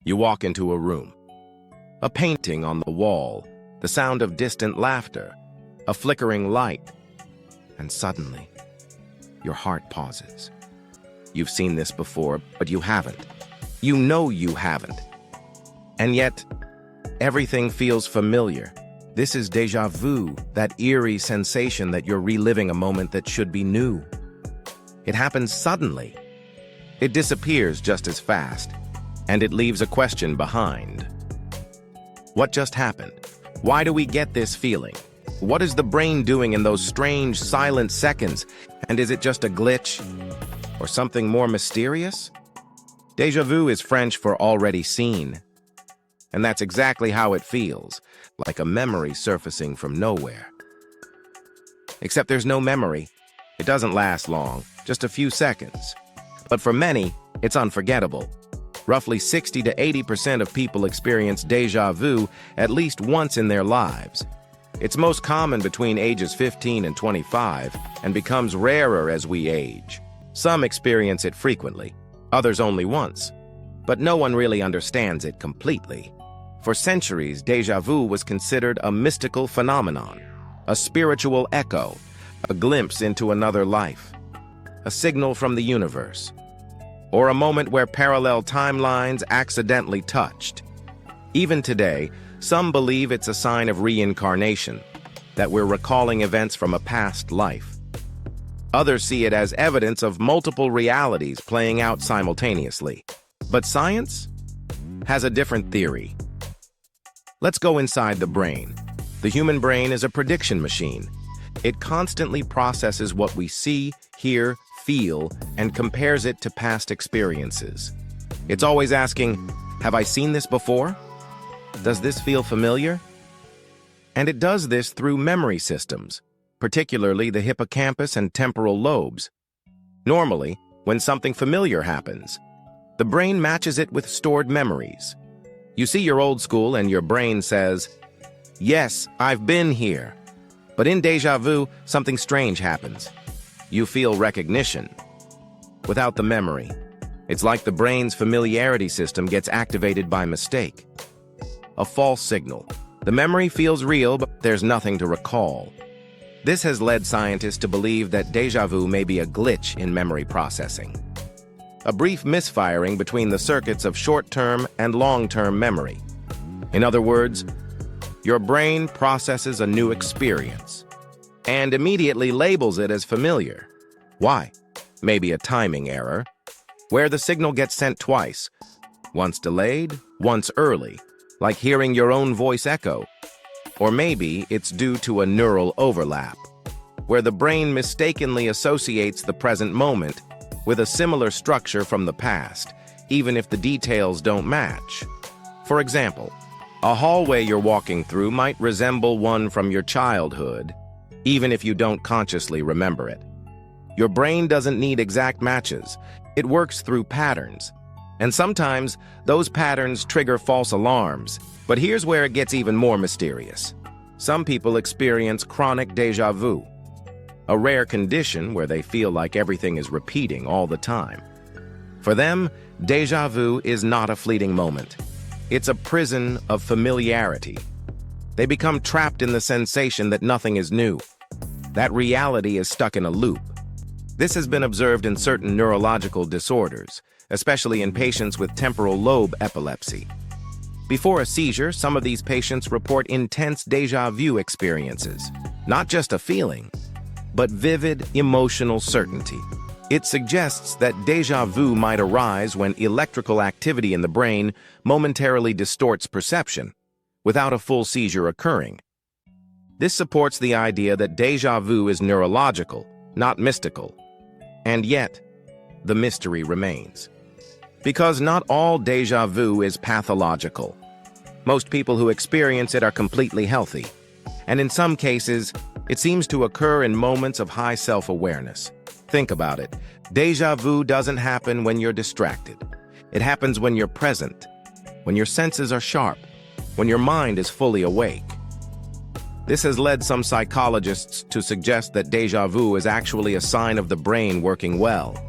You walk into a room. A painting on the wall, the sound of distant laughter, a flickering light, and suddenly, your heart pauses. You've seen this before, but you haven't. You know you haven't. And yet, everything feels familiar. This is déjà vu, that eerie sensation that you're reliving a moment that should be new. It happens suddenly. It disappears just as fast, and it leaves a question behind. What just happened? Why do we get this feeling? What is the brain doing in those strange, silent seconds? And is it just a glitch? Or something more mysterious? Déjà vu is French for already seen. And that's exactly how it feels, like a memory surfacing from nowhere. Except there's no memory. It doesn't last long, just a few seconds. But for many, it's unforgettable. Roughly 60 to 80% of people experience déjà vu at least once in their lives. It's most common between ages 15 and 25 and becomes rarer as we age. Some experience it frequently, others only once. But no one really understands it completely. For centuries, déjà vu was considered a mystical phenomenon, a spiritual echo, a glimpse into another life, a signal from the universe, or a moment where parallel timelines accidentally touched. Even today, some believe it's a sign of reincarnation, that we're recalling events from a past life. Others see it as evidence of multiple realities playing out simultaneously. But science has a different theory. Let's go inside the brain. The human brain is a prediction machine. It constantly processes what we see, hear, feel, and compares it to past experiences. It's always asking, have I seen this before? Does this feel familiar? And it does this through memory systems, particularly the hippocampus and temporal lobes. Normally, when something familiar happens, the brain matches it with stored memories. You see your old school and your brain says, yes, I've been here. But in déjà vu, something strange happens. You feel recognition without the memory. It's like the brain's familiarity system gets activated by mistake. A false signal. The memory feels real, but there's nothing to recall. This has led scientists to believe that déjà vu may be a glitch in memory processing. A brief misfiring between the circuits of short-term and long-term memory. In other words, your brain processes a new experience and immediately labels it as familiar. Why? Maybe a timing error, where the signal gets sent twice, once delayed, once early, like hearing your own voice echo. Or maybe it's due to a neural overlap, where the brain mistakenly associates the present moment with a similar structure from the past, even if the details don't match. For example, a hallway you're walking through might resemble one from your childhood, even if you don't consciously remember it. Your brain doesn't need exact matches. It works through patterns. And sometimes, those patterns trigger false alarms. But here's where it gets even more mysterious. Some people experience chronic déjà vu, a rare condition where they feel like everything is repeating all the time. For them, déjà vu is not a fleeting moment. It's a prison of familiarity. They become trapped in the sensation that nothing is new. That reality is stuck in a loop. This has been observed in certain neurological disorders, especially in patients with temporal lobe epilepsy. Before a seizure, some of these patients report intense déjà vu experiences. Not just a feeling, but vivid emotional certainty. It suggests that déjà vu might arise when electrical activity in the brain momentarily distorts perception, without a full seizure occurring. This supports the idea that déjà vu is neurological, not mystical. And yet, the mystery remains. Because not all déjà vu is pathological. Most people who experience it are completely healthy. And in some cases, it seems to occur in moments of high self-awareness. Think about it. Déjà vu doesn't happen when you're distracted. It happens when you're present, when your senses are sharp, when your mind is fully awake. This has led some psychologists to suggest that déjà vu is actually a sign of the brain working well.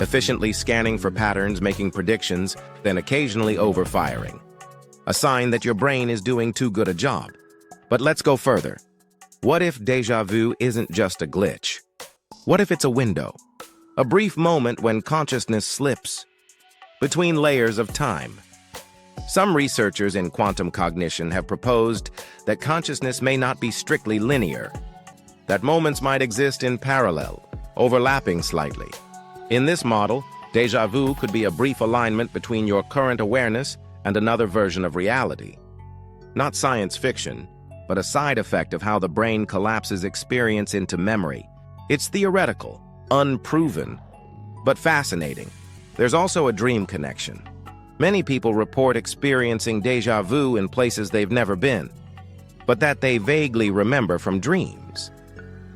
efficiently scanning for patterns, making predictions, then occasionally overfiring. A sign that your brain is doing too good a job. But let's go further. What if déjà vu isn't just a glitch? What if it's a window? A brief moment when consciousness slips between layers of time. Some researchers in quantum cognition have proposed that consciousness may not be strictly linear, that moments might exist in parallel, overlapping slightly. In this model, déjà vu could be a brief alignment between your current awareness and another version of reality. Not science fiction, but a side effect of how the brain collapses experience into memory. It's theoretical, unproven, but fascinating. There's also a dream connection. Many people report experiencing déjà vu in places they've never been, but that they vaguely remember from dreams.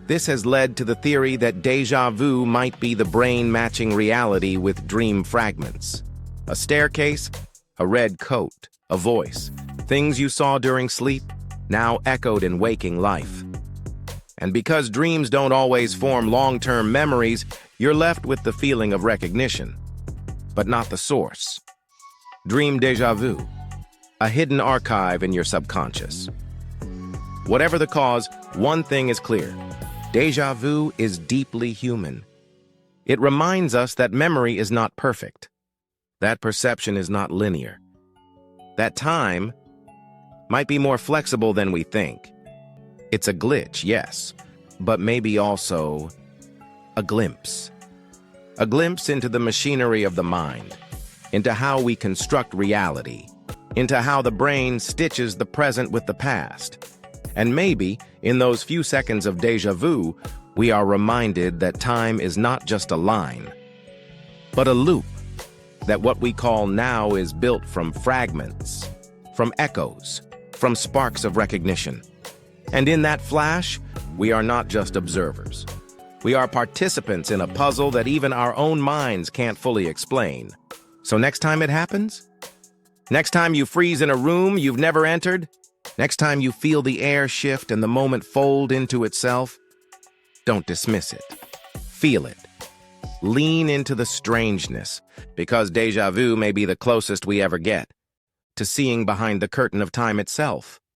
This has led to the theory that déjà vu might be the brain matching reality with dream fragments. A staircase, a red coat, a voice, things you saw during sleep, now echoed in waking life. And because dreams don't always form long-term memories, you're left with the feeling of recognition, but not the source. Dream déjà vu, a hidden archive in your subconscious. Whatever the cause, one thing is clear. Déjà vu is deeply human. It reminds us that memory is not perfect, that perception is not linear, that time might be more flexible than we think. It's a glitch, yes, but maybe also a glimpse. A glimpse into the machinery of the mind, into how we construct reality, into how the brain stitches the present with the past. And maybe, in those few seconds of déjà vu, we are reminded that time is not just a line, but a loop, that what we call now is built from fragments, from echoes, from sparks of recognition. And in that flash, we are not just observers. We are participants in a puzzle that even our own minds can't fully explain. So next time it happens? Next time you freeze in a room you've never entered? Next time you feel the air shift and the moment fold into itself? Don't dismiss it. Feel it. Lean into the strangeness, because déjà vu may be the closest we ever get to seeing behind the curtain of time itself.